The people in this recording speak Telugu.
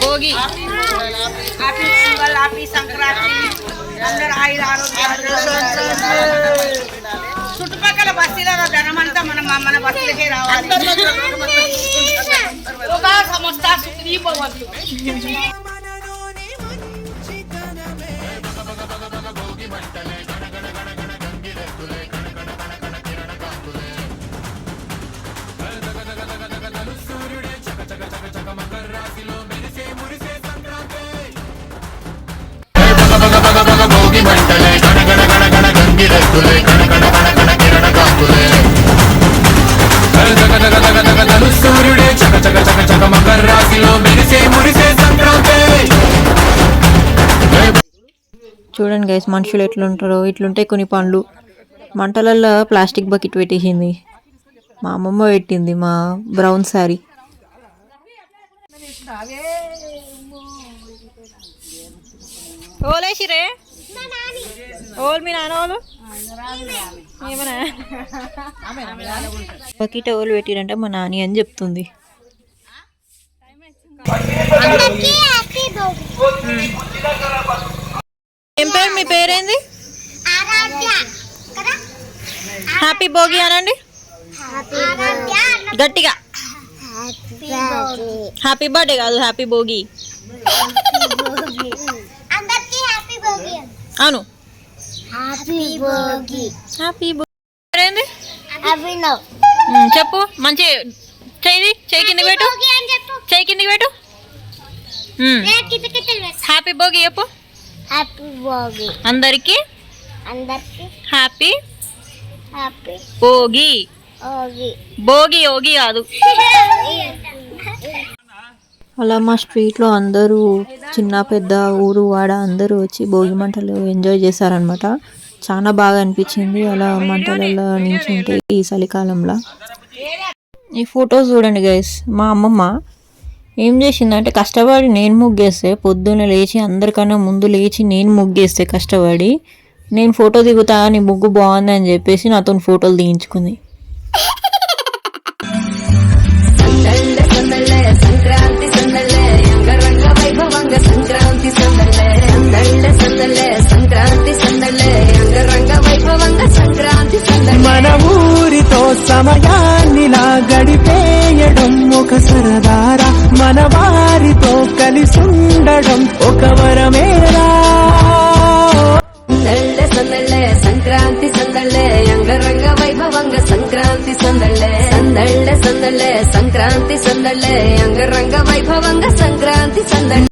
భోగి హ్యాపీ సంక్రాంతి అందరూ ఆయుర చుట్టుపక్కల బస్తీల ధనమంతా మన బస్తీలకే రావాలి. సమస్త సుఖీభవంతు. చూడండి గైస్, మనుషులు ఎట్లుంటారో. ఇట్లుంటాయి కొన్ని పండ్లు. మంటలల్లో ప్లాస్టిక్ బకెట్ పెట్టేసింది. మా అమ్మమ్మ పెట్టింది మా బ్రౌన్ శారీ. ఓలేసిరే ఓల్ మీ నాన్న వాళ్ళు ఏమన్నా బకెట్ ఓలు పెట్టిరంటే మా నాని అని చెప్తుంది. ఏం పేరు? మీ పేరేంది? హ్యాపీ భోగి అనండి గట్టిగా. హ్యాపీ బర్త్డే కాదు, హ్యాపీ భోగి. అవును, హ్యాపీ భోగి. చెప్పు మంచి చెయ్యి కిందకి పెట్టు, చెయ్యి కిందకి పెట్టు. హ్యాపీ భోగి చెప్పు. అందరికి హ్యాపీ భోగి. భోగి యోగి కాదు. అలా మా స్ట్రీట్లో అందరూ చిన్న పెద్ద ఊరు వాడ అందరూ వచ్చి భోగి మంటలు ఎంజాయ్ చేశారనమాట. చాలా బాగా అనిపించింది అలా మంటలలో నించుంటే ఈ చలికాలంలో. ఈ ఫొటోస్ చూడండి గైస్. మా అమ్మమ్మ ఏం చేసిందంటే కష్టపడి నేను ముగ్గేస్తే, పొద్దున్న లేచి అందరికన్నా ముందు లేచి నేను ముగ్గేస్తే కష్టపడి, నేను ఫోటో దిగుతా నీ ముగ్గు బాగుంది అని చెప్పేసి నాతో ఫోటోలు దిగించుకుంది. మన ఊరితో సమయాన్నిలా గడిపేయడం ఒక సరదారా, మన వారితో కలిసి ఉండడం ఒక వరమేరా. సంక్రాంతి సందళ్ళే అంగరంగ వైభవంగ సంక్రాంతి సందళ్ళే సందళ్ళే సందళ్ళే సంక్రాంతి సందళ్ళే అంగరంగ వైభవంగ సంక్రాంతి సందళ్ళే.